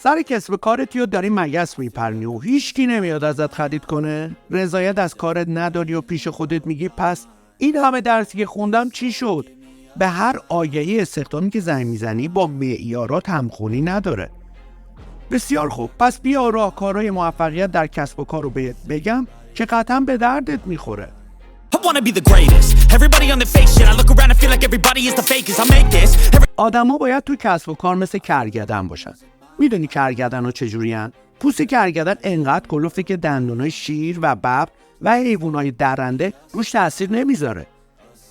سر کسب کارتی رو داری مگس میپرنی و هیچکی نمیاد ازت خرید کنه، رضایت از کارت نداری و پیش خودت میگی پس این همه درسی که خوندم چی شد؟ به هر آگهی استخدامی که زنگ میزنی با معیارات همخونی نداره. بسیار خوب، پس بیا راهکارهای موفقیت در کسب و کار رو بهت بگم که قطعا به دردت میخوره. آدما باید تو کسب و کار مثل کرگدن باشن. میدونی کرگدن ها چجورین؟ پوست کرگدن انقدر کلفته که دندونای شیر و ببر و حیوانای درنده روش تاثیر نمیذاره.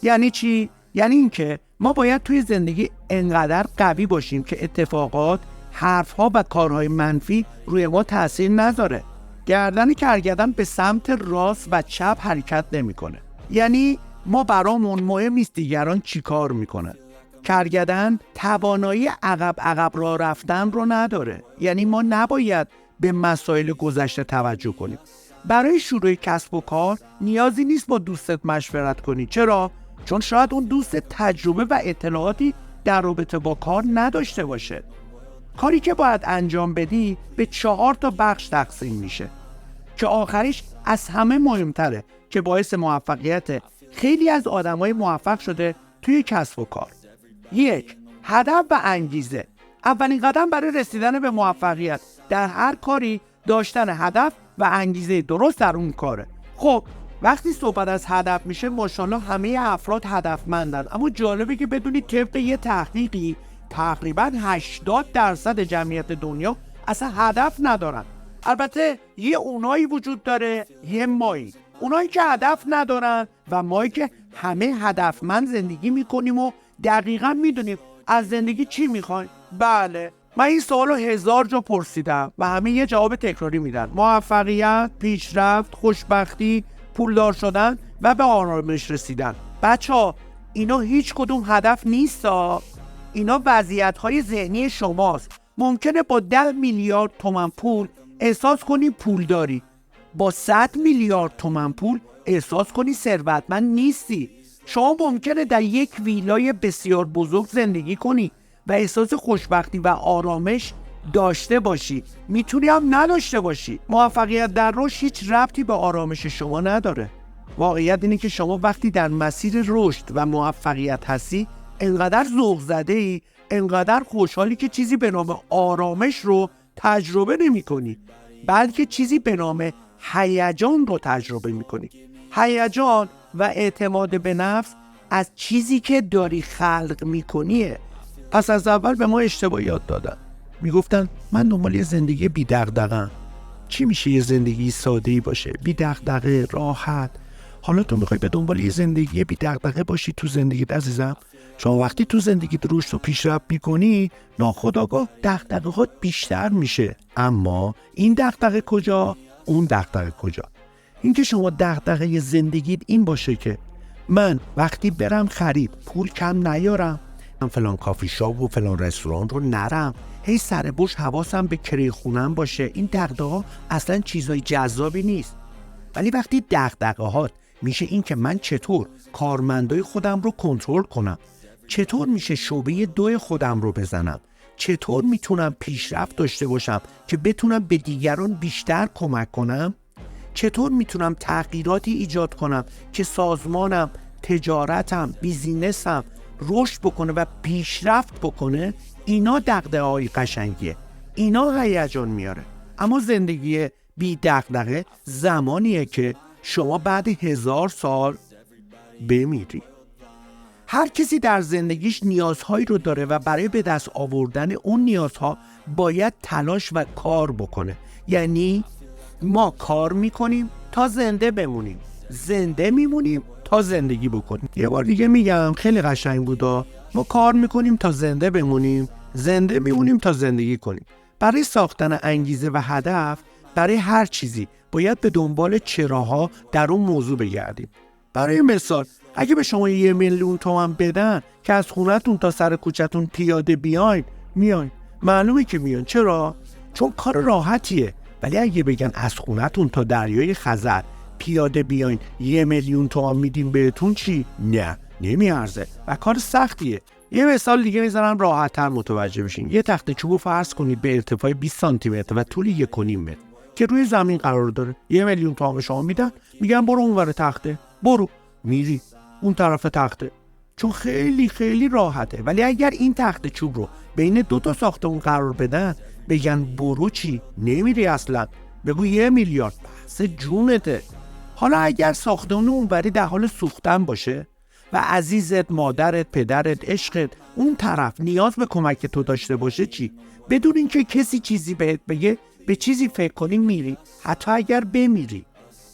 یعنی چی؟ یعنی اینکه ما باید توی زندگی انقدر قوی باشیم که اتفاقات، حرفها و کارهای منفی روی ما تاثیر نذاره. گردن کرگدن به سمت راست و چپ حرکت نمیکنه. یعنی ما برامون مهم نیست دیگران چی کار میکنن. کرگدن توانایی عقب راه رفتن رو نداره. یعنی ما نباید به مسائل گذشته توجه کنیم. برای شروع کسب و کار نیازی نیست با دوستت مشورت کنی. چرا؟ چون شاید اون دوست تجربه و اطلاعاتی در رابطه با کار نداشته باشه. کاری که باید انجام بدی به 4 بخش تقسیم میشه که آخریش از همه مهمتره که باعث موفقیت خیلی از آدمای موفق شده توی کسب و کار. 1. هدف و انگیزه. اولین قدم برای رسیدن به موفقیت در هر کاری داشتن هدف و انگیزه درست در اون کاره. خب وقتی صحبت از هدف میشه ماشاءالله همه افراد هدفمندن، اما جالبه که بدونید طبق یه تحقیقی تقریباً 80% جمعیت دنیا اصلا هدف ندارن. البته یه اونایی وجود داره، یه مایی، اونایی که هدف ندارن و مایی که همه هدفمند زندگی میکنیم و دقیقاً میدونیم از زندگی چی میخوایم. بله، من این سوالو 1000 جا پرسیدم و همه یه جواب تکراری میدن: موفقیت، پیشرفت، خوشبختی، پولدار شدن و به آرامش رسیدن. بچه‌ها اینا هیچ کدوم هدف نیستا، اینا وضعیت‌های ذهنی شماست. ممکنه با 10 میلیارد تومان پول احساس کنی پول داری، با 100 میلیارد تومان پول احساس کنی ثروتمند نیستی. شما ممکنه در یک ویلای بسیار بزرگ زندگی کنی و احساس خوشبختی و آرامش داشته باشی، میتونی هم نداشته باشی. موفقیت در رشد هیچ ربطی به آرامش شما نداره. واقعیت اینه که شما وقتی در مسیر رشد و موفقیت هستی انقدر ذوق زده ای، انقدر خوشحالی که چیزی به نام آرامش رو تجربه نمی کنی، بلکه چیزی به نام هیجان رو تجربه می کنی. هیجان و اعتماد به نفس از چیزی که داری خلق می کنیه. پس از اول به ما اشتباه یاد دادن، می گفتن من دنبال یه زندگی بی دغدغه‌ام. چی میشه یه زندگی ساده‌ای باشه، بی دغدغه، راحت؟ حالا تو میخوای به دنبال یه زندگی بی دغدغه باشی تو زندگیت عزیزم؟ شما وقتی تو زندگیت رشد و پیشرفت میکنی ناخودآگاه دغدغه‌هات بیشتر میشه. اما این دغدغه کجا؟ اون دغدغه کجا؟ اینکه شما دغدغه زندگیت این باشه که من وقتی برم خرید پول کم نیارم، من فلان کافی شاپ و فلان رستوران رو نرم، هی سر بوش حواسم به کری خونم باشه. این دغدغه‌ها اصلا چیزای جذابی نیست. ولی وقتی دغدغه‌هات میشه این که من چطور کارمندای خودم رو کنترل کنم، چطور میشه شعبه 2 خودم رو بزنم، چطور میتونم پیشرفت داشته باشم که بتونم به دیگران بیشتر کمک کنم، چطور میتونم تغییراتی ایجاد کنم که سازمانم، تجارتم، بیزینسم رشد بکنه و پیشرفت بکنه، اینا دغدغه‌های قشنگیه، اینا هیجان میاره. اما زندگی بی دغدغه زمانیه که شما بعد 1000 سال بمیری. هر کسی در زندگیش نیازهایی رو داره و برای به دست آوردن اون نیازها باید تلاش و کار بکنه. یعنی ما کار میکنیم تا زنده بمونیم، زنده میمونیم تا زندگی بکنیم. یه بار دیگه میگم، خیلی قشنگ بودا. ما کار میکنیم تا زنده بمونیم، زنده میمونیم تا زندگی کنیم. برای ساختن انگیزه و هدف برای هر چیزی باید به دنبال چراها در اون موضوع بگردیم. برای مثال اگه به شما 1 میلیون تومان بدن که از خونتون تا سر کوچتون پیاده بیاین، میاین. معلومه که میان. چرا؟ چون کار راحتیه. ولی اگه بگن از خونتون تا دریای خزر پیاده بیاین 1 میلیون تومان میدیم بهتون، چی؟ نه، نمیارزه و کار سختیه. یه مثال دیگه میزنم راحت‌تر متوجه بشین. یه تخته چوب فرض کنید به ارتفاع 20 سانتی متر و طول 1.5 متر که روی زمین قرار داره. 1,000,000 تومان به شما میدن، میگن برو اونور تخته، برو، میری اون طرف تخته، چون خیلی خیلی راحته. ولی اگر این تخته چوب رو بین 2 ساختمون قرار بدن، بگن برو چی؟ نمیری اصلا، بگو 1,000,000,000، بحث جونته. حالا اگر ساختمون اونوری در حال سوختن باشه و عزیزت، مادرت، پدرت، عشقت اون طرف نیاز به کمک تو داشته باشه، چی؟ بدون اینکه کسی چیزی بهت بگه، به چیزی فکر کنی میری، حتی اگر بمیری.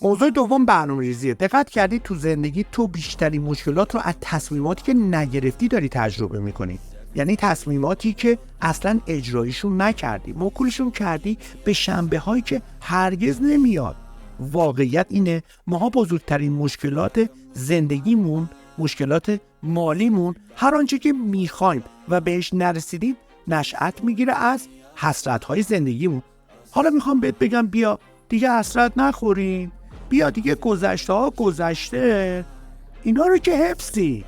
موضوع دوم برنامه‌ریزیه. دقت کردی تو زندگی تو بیشترین مشکلات رو از تصمیماتی که نگرفتی داری تجربه میکنی. یعنی تصمیماتی که اصلا اجرایشون نکردی، موکولشون کردی به شنبه هایی که هرگز نمیاد. واقعیت اینه ماها بزرگترین مشکلات زندگیمون، مشکلات مالیمون، هر آنچه که میخوایم و بهش نرسیدیم نشأت میگیره از حسرت‌های زندگیمون. حالا میخوام بهت بگم بیا دیگه حسرت نخوریم، بیا دیگه گذشته ها گذشته، اینا رو که حفظی.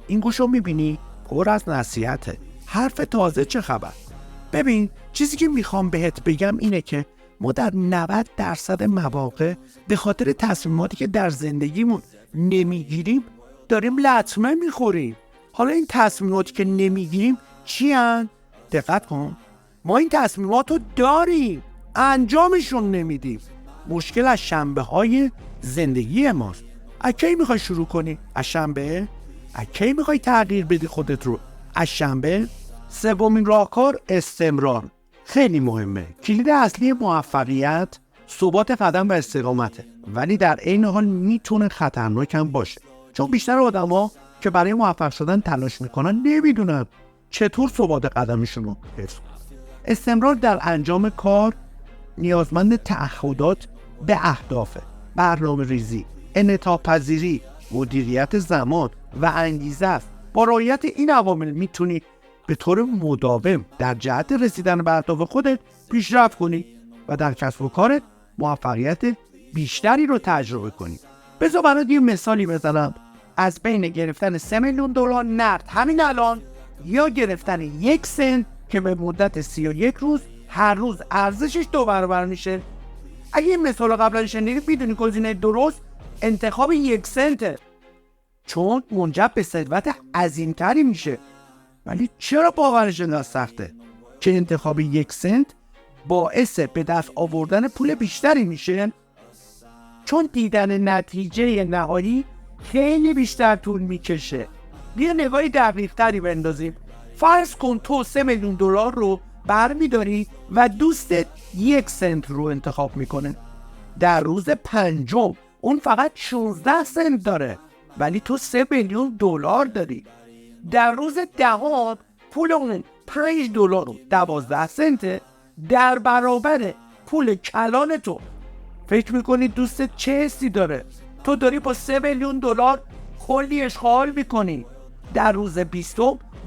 این گوشو میبینی پر از نصیحته، حرف تازه چه خبر. ببین چیزی که میخوام بهت بگم اینه که ما در 90% مواقع به خاطر تصمیماتی که در زندگیمون نمیگیریم داریم لطمه میخوریم. حالا این تصمیماتی که نمیگیریم چی هن؟ دقت کن، ما این تصمیمات رو داریم، انجامشون نمیدیم. مشکل از شنبه های زندگی ماست. از کی میخوای شروع کنی؟ از شنبه؟ از کی میخوای تغییر بدی خودت رو؟ از شنبه؟ سومین راهکار استمرار. خیلی مهمه. کلید اصلی موفقیت ثبات قدم و استقامته، ولی در عین حال میتونه خطرناک هم باشه، چون بیشتر آدما که برای موفق شدن تلاش میکنن نمیدونن چطور ثبات قدمشون رو حفظ کنن. استمرار در انجام کار نیازمند تعهدات به اهدافه، برنامه ریزی، انعطاف پذیری، مدیریت زمان و انگیزه است. با رعایت این عوامل میتونی به طور مداوم در جهت رسیدن به اهداف خودت پیشرفت کنی و در کسب و کارت موفقیت بیشتری رو تجربه کنی. بذار برات یه مثالی بزنم. از بین گرفتن 3 میلیون دلار نقد همین الان یا گرفتن 1 سنت که به مدت 31 روز هر روز ارزشش 2 برابر میشه. اگه این مثال قبلا شنیدید میدونی گزینه درست انتخاب 1 سنته، چون منجر به ثروت عظیمتری میشه. ولی چرا باورش انقدر سخته که انتخاب 1 سنت باعث به دست آوردن پول بیشتری میشه؟ چون دیدن نتیجه نهایی خیلی بیشتر طول میکشه. بیا نگاهی دقیق تری بندازیم. فرض کن تو 3 میلیون دلار رو برمیداری و دوستت 1 سنت رو انتخاب میکنه. در روز پنجم اون فقط 16 سنت داره، ولی تو 3 میلیون دلار داری. در روز دهم پول اون 5 دلار و 12 سنته، در برابر پول کلان تو. فکر میکنی دوستت چه حسی داره؟ تو داری با 3 میلیون دلار کلی اشغال میکنی. در روز 20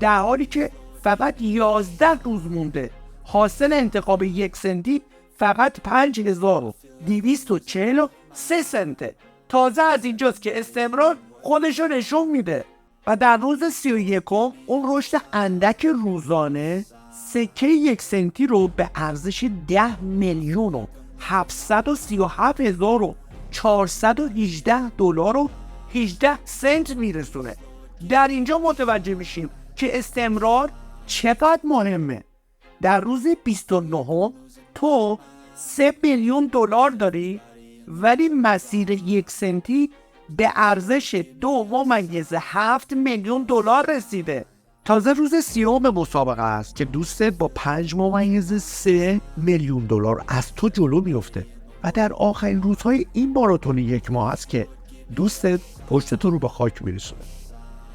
در حالی که فقط 11 روز مونده، حاصل انتخاب 1 سنتی فقط 5243 سنته. تازه از اینجاست که استمرار خودشو نشون میده. و در روز 31 اون رشد اندک روزانه سکه 1 سنتی رو به ارزش 10,737,418 دلار و 18 سنت میرسونه. در اینجا متوجه میشیم که استمرار چقدر مهمه. در روز 29 تو 3 میلیون دلار داری، ولی مسیر 1 سنتی به ارزش 2.7 میلیون دلار رسیده. تازه روز 30 مسابقه است که دوستت با 5.3 میلیون دلار از تو جلو میفته و در آخرین روزهای این ماراتون 1 ماه است که دوستت پشت تو رو به خاک میرسونه.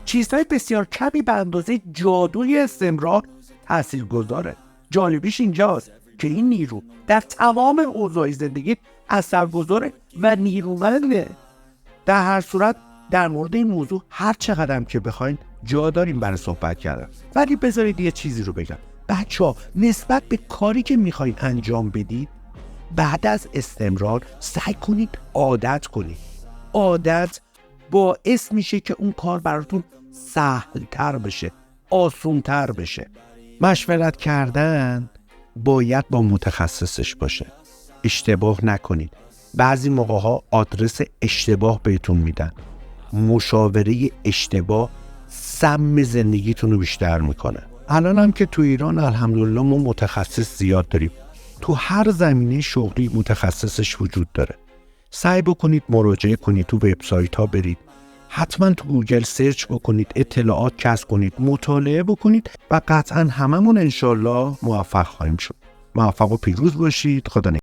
چیزهای بسیار کمی به اندازه جادوی استمرار تاثیرگذاره. جالبیش اینجاست که این نیرو در تمام اوضاع زندگی اثرگذاره و نیرومنده. در هر صورت در مورد این موضوع هر چقدر که بخواین جا داریم برای صحبت کردن، ولی بذارید یه چیزی رو بگم. بچه‌ها نسبت به کاری که میخواین انجام بدید بعد از استمرار سعی کنید عادت کنید. عادت باعث میشه که اون کار براتون سهل‌تر بشه، آسونتر بشه. مشورت کردن باید با متخصصش باشه. اشتباه نکنید. بعضی موقع‌ها آدرس اشتباه بهتون میدن. مشاوره اشتباه سم زندگیتون رو بیشتر میکنه. الان هم که تو ایران الحمدلله ما متخصص زیاد داریم. تو هر زمینه شغلی متخصصش وجود داره. سعی بکنید مراجعه کنید، تو وبسایت ها برید، حتما تو گوگل سرچ بکنید، اطلاعات کسب کنید، مطالعه بکنید و قطعا هممون انشالله موفق خواهیم شد. موفق و پیروز باشید. خدا نگهدار.